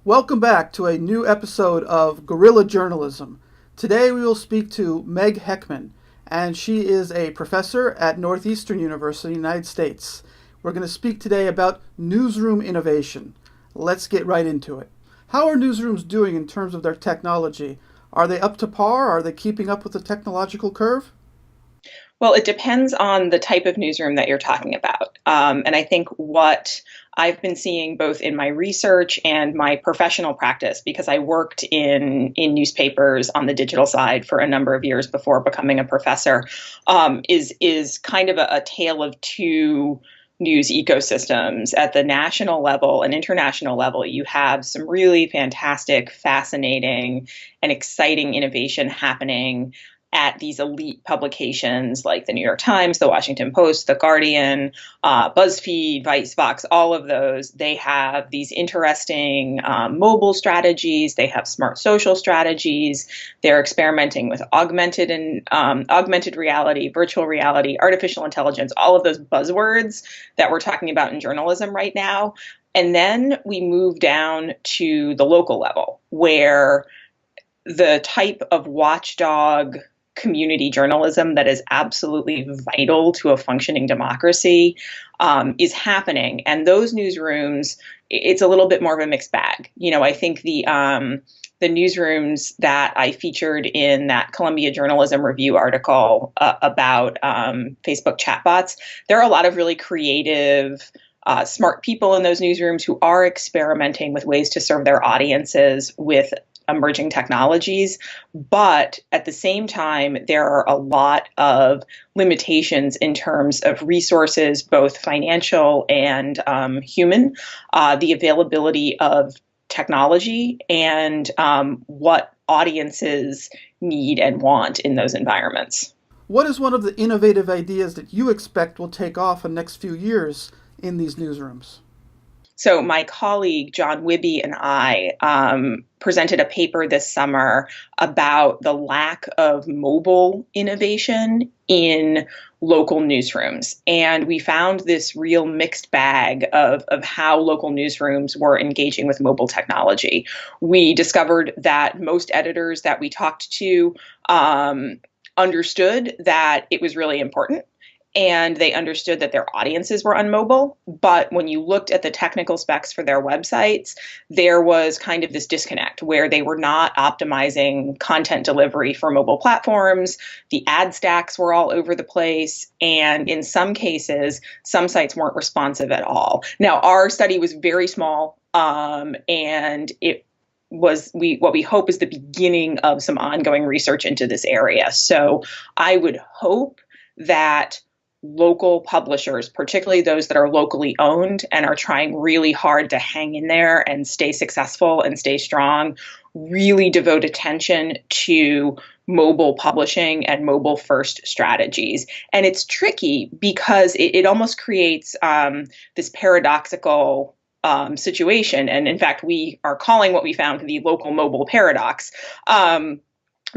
Welcome back to a new episode of Guerrilla Journalism. Today we will speak to Meg Heckman, and she is a professor at Northeastern University, United States. We're going to speak today about newsroom innovation. Let's get right into it. How are newsrooms doing in terms of their technology? Are they up to par? Are they keeping up with the technological curve? Well, it depends on the type of newsroom that you're talking about. And I think what I've been seeing both in my research and my professional practice, because I worked in newspapers on the digital side for a number of years before becoming a professor, is kind of a tale of two news ecosystems. At the national level and international level, you have some really fantastic, fascinating, and exciting innovation happening at these elite publications like the New York Times, the Washington Post, the Guardian, BuzzFeed, Vice, Vox, all of those. They have these interesting mobile strategies. They have smart social strategies. They're experimenting with augmented reality, virtual reality, artificial intelligence, all of those buzzwords that we're talking about in journalism right now. And then we move down to the local level where the type of watchdog community journalism that is absolutely vital to a functioning democracy is happening. And those newsrooms, it's a little bit more of a mixed bag. I think the newsrooms that I featured in that Columbia Journalism Review article about Facebook chatbots, there are a lot of really creative, smart people in those newsrooms who are experimenting with ways to serve their audiences with emerging technologies. But at the same time, there are a lot of limitations in terms of resources, both financial and human, the availability of technology, and what audiences need and want in those environments. What is one of the innovative ideas that you expect will take off in the next few years in these newsrooms? So my colleague, John Wibby, and I presented a paper this summer about the lack of mobile innovation in local newsrooms. And we found this real mixed bag of how local newsrooms were engaging with mobile technology. We discovered that most editors that we talked to understood that it was really important, and they understood that their audiences were on mobile. But when you looked at the technical specs for their websites, there was kind of this disconnect where they were not optimizing content delivery for mobile platforms. The ad stacks were all over the place. And in some cases, some sites weren't responsive at all. Now, our study was very small, and it was what we hope is the beginning of some ongoing research into this area. So I would hope that local publishers, particularly those that are locally owned and are trying really hard to hang in there and stay successful and stay strong, really devote attention to mobile publishing and mobile first strategies. And it's tricky because it almost creates this paradoxical situation. And in fact, we are calling what we found the local mobile paradox.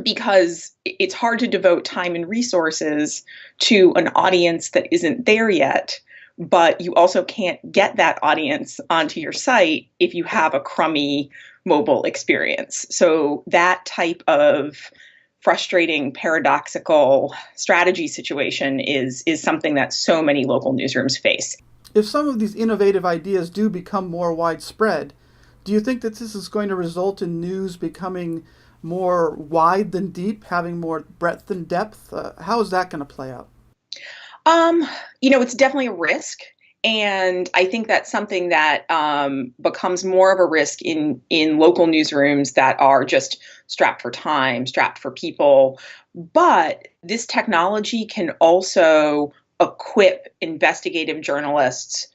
Because it's hard to devote time and resources to an audience that isn't there yet, but you also can't get that audience onto your site if you have a crummy mobile experience. So that type of frustrating, paradoxical strategy situation is something that so many local newsrooms face. If some of these innovative ideas do become more widespread, do you think that this is going to result in news becoming more wide than deep, having more breadth than depth? How is that going to play out? It's definitely a risk. And I think that's something that becomes more of a risk in local newsrooms that are just strapped for time, strapped for people. But this technology can also equip investigative journalists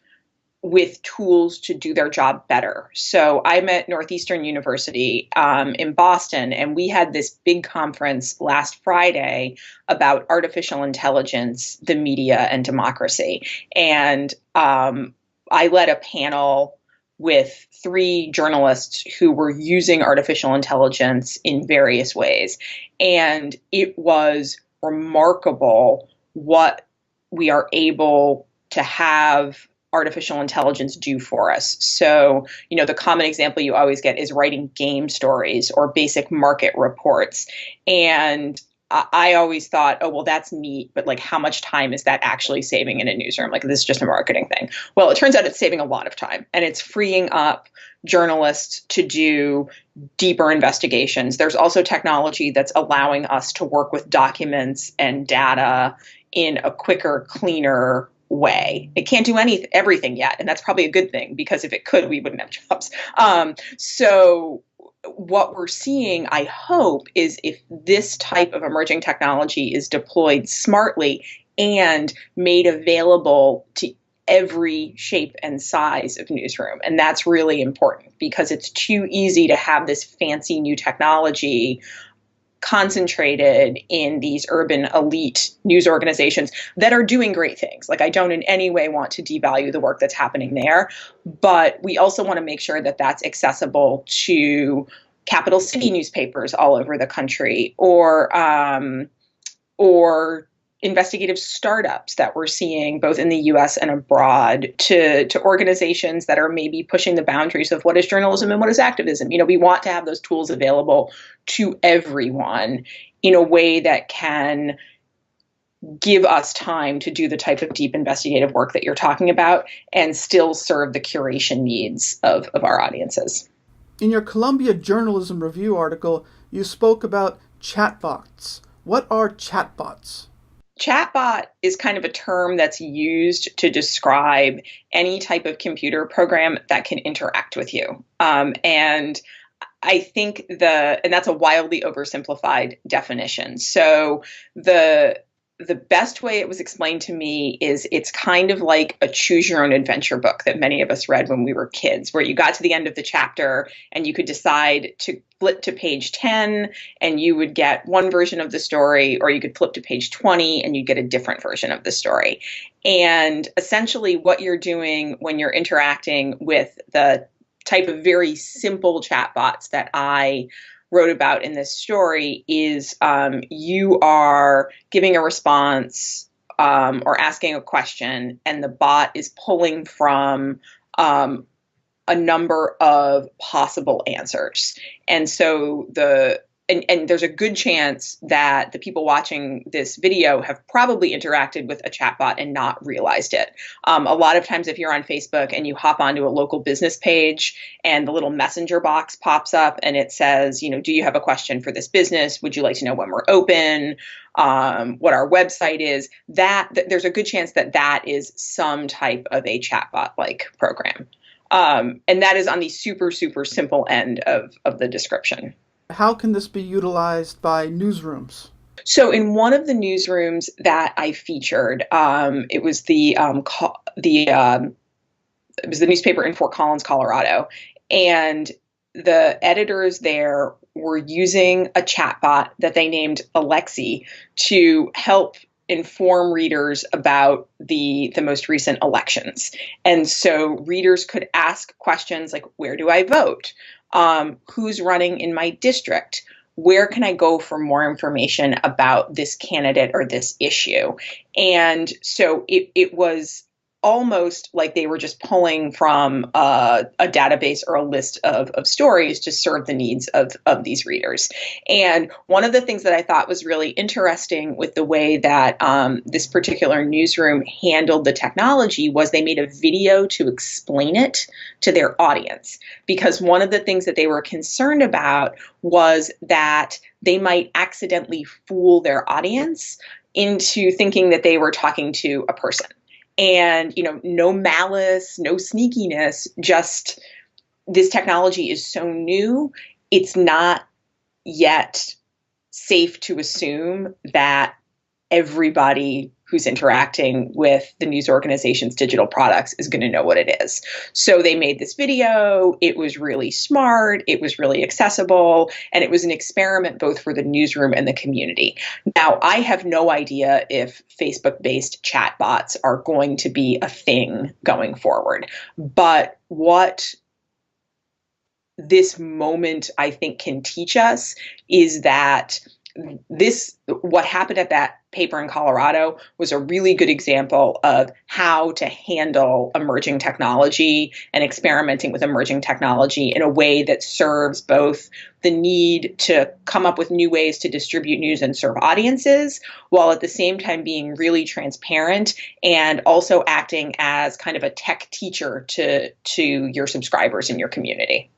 with tools to do their job better. So I'm at Northeastern University in Boston, and we had this big conference last Friday about artificial intelligence, the media, and democracy. And I led a panel with 3 journalists who were using artificial intelligence in various ways. And it was remarkable what we are able to have artificial intelligence do for us. So, the common example you always get is writing game stories or basic market reports. And I always thought, oh, well, that's neat, but like, how much time is that actually saving in a newsroom? Like, this is just a marketing thing. Well, it turns out it's saving a lot of time, and it's freeing up journalists to do deeper investigations. There's also technology that's allowing us to work with documents and data in a quicker, cleaner way. It can't do everything yet, and that's probably a good thing, because if it could, we wouldn't have jobs. So what we're seeing, I hope, is if this type of emerging technology is deployed smartly and made available to every shape and size of newsroom. And that's really important, because it's too easy to have this fancy new technology concentrated in these urban elite news organizations that are doing great things. Like, I don't in any way want to devalue the work that's happening there, but we also want to make sure that that's accessible to capital city newspapers all over the country, or investigative startups that we're seeing both in the US and abroad, to organizations that are maybe pushing the boundaries of what is journalism and what is activism. We want to have those tools available to everyone in a way that can give us time to do the type of deep investigative work that you're talking about and still serve the curation needs of our audiences. In your Columbia Journalism Review article, you spoke about chatbots. What are chatbots? Chatbot is kind of a term that's used to describe any type of computer program that can interact with you. And I think and that's a wildly oversimplified definition. So the best way it was explained to me is it's kind of like a choose your own adventure book that many of us read when we were kids, where you got to the end of the chapter and you could decide to flip to page 10 and you would get one version of the story, or you could flip to page 20 and you'd get a different version of the story. And essentially what you're doing when you're interacting with the type of very simple chatbots that I wrote about in this story is you are giving a response or asking a question, and the bot is pulling from a number of possible answers. And so and there's a good chance that the people watching this video have probably interacted with a chatbot and not realized it. A lot of times, if you're on Facebook and you hop onto a local business page and the little messenger box pops up and it says, do you have a question for this business? Would you like to know when we're open? What our website is? There's a good chance that is some type of a chatbot-like program. And that is on the super, super simple end of the description. How can this be utilized by newsrooms? So in one of the newsrooms that I featured, it was the newspaper in Fort Collins, Colorado, and the editors there were using a chatbot that they named Alexi to help inform readers about the most recent elections. And so readers could ask questions like, where do I vote? Who's running in my district? Where can I go for more information about this candidate or this issue? And so it was almost like they were just pulling from a database or a list of stories to serve the needs of these readers. And one of the things that I thought was really interesting with the way that this particular newsroom handled the technology was they made a video to explain it to their audience. Because one of the things that they were concerned about was that they might accidentally fool their audience into thinking that they were talking to a person. And, no malice, no sneakiness, just this technology is so new, it's not yet safe to assume that everybody who's interacting with the news organization's digital products is going to know what it is. So they made this video. It was really smart. It was really accessible. And it was an experiment both for the newsroom and the community. Now, I have no idea if Facebook-based chatbots are going to be a thing going forward. But what this moment, I think, can teach us is that what happened at that paper in Colorado was a really good example of how to handle emerging technology and experimenting with emerging technology in a way that serves both the need to come up with new ways to distribute news and serve audiences, while at the same time being really transparent and also acting as kind of a tech teacher to your subscribers in your community.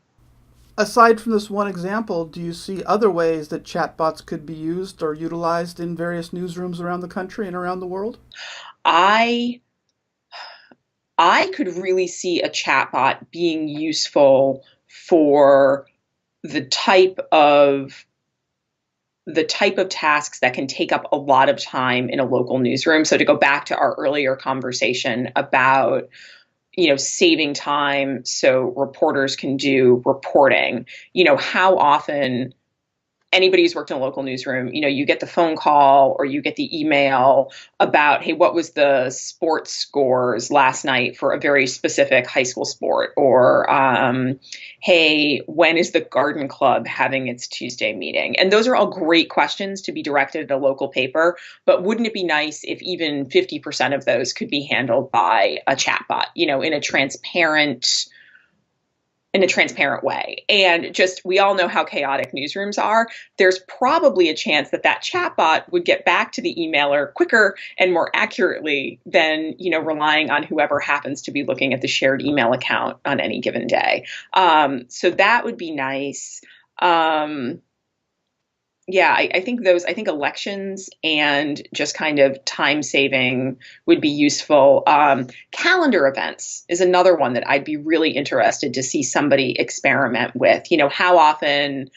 Aside from this one example, do you see other ways that chatbots could be used or utilized in various newsrooms around the country and around the world? I I could really see a chatbot being useful for the type of the type of tasks that can take up a lot of time in a local newsroom. So to go back to our earlier conversation about saving time so reporters can do reporting, how often anybody who's worked in a local newsroom, you get the phone call or you get the email about, hey, what was the sports scores last night for a very specific high school sport? Or, hey, when is the garden club having its Tuesday meeting? And those are all great questions to be directed at a local paper. But wouldn't it be nice if even 50% of those could be handled by a chatbot, in a transparent way? And just, we all know how chaotic newsrooms are. There's probably a chance that that chatbot would get back to the emailer quicker and more accurately than, relying on whoever happens to be looking at the shared email account on any given day. So that would be nice. I think elections and just kind of time saving would be useful. Calendar events is another one that I'd be really interested to see somebody experiment with. How often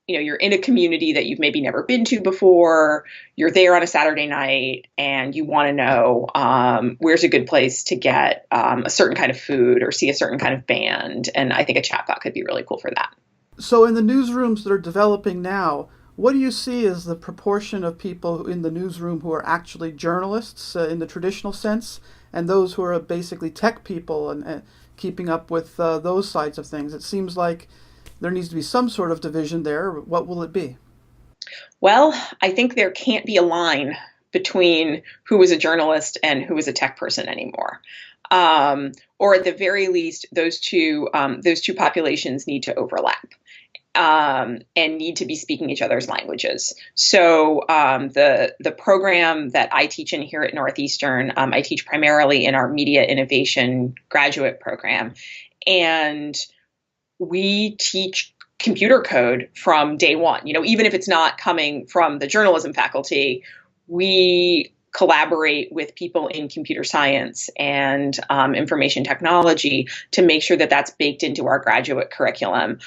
you're in a community that you've maybe never been to before, you're there on a Saturday night and you want to know where's a good place to get a certain kind of food or see a certain kind of band. And I think a chatbot could be really cool for that. So in the newsrooms that are developing now, what do you see as the proportion of people in the newsroom who are actually journalists in the traditional sense, and those who are basically tech people and keeping up with those sides of things? It seems like there needs to be some sort of division there. What will it be? Well, I think there can't be a line between who is a journalist and who is a tech person anymore. Or at the very least, those two populations need to overlap. And need to be speaking each other's languages. So the program that I teach in here at Northeastern, I teach primarily in our media innovation graduate program, and we teach computer code from day one. Even if it's not coming from the journalism faculty, we collaborate with people in computer science and information technology to make sure that that's baked into our graduate curriculum.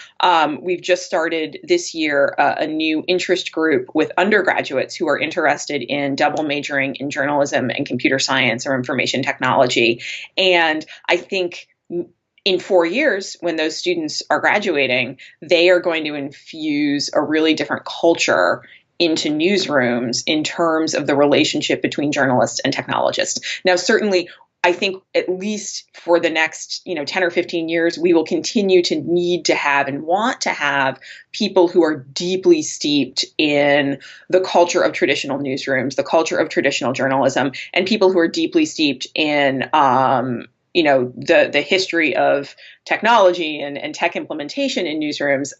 We've just started this year a new interest group with undergraduates who are interested in double majoring in journalism and computer science or information technology. And I think in 4 years, when those students are graduating, they are going to infuse a really different culture into newsrooms in terms of the relationship between journalists and technologists. Now, certainly, I think at least for the next 10 or 15 years, we will continue to need to have and want to have people who are deeply steeped in the culture of traditional newsrooms, the culture of traditional journalism, and people who are deeply steeped in the history of technology and tech implementation in newsrooms.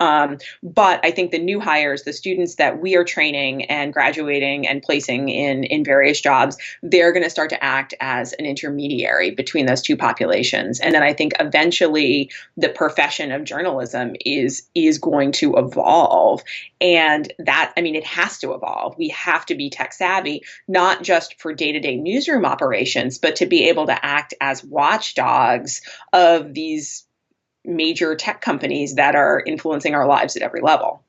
But I think the new hires, the students that we are training and graduating and placing in various jobs, they're going to start to act as an intermediary between those two populations. And then I think eventually the profession of journalism is going to evolve. And that, it has to evolve. We have to be tech savvy, not just for day-to-day newsroom operations, but to be able to act as watchdogs of these major tech companies that are influencing our lives at every level.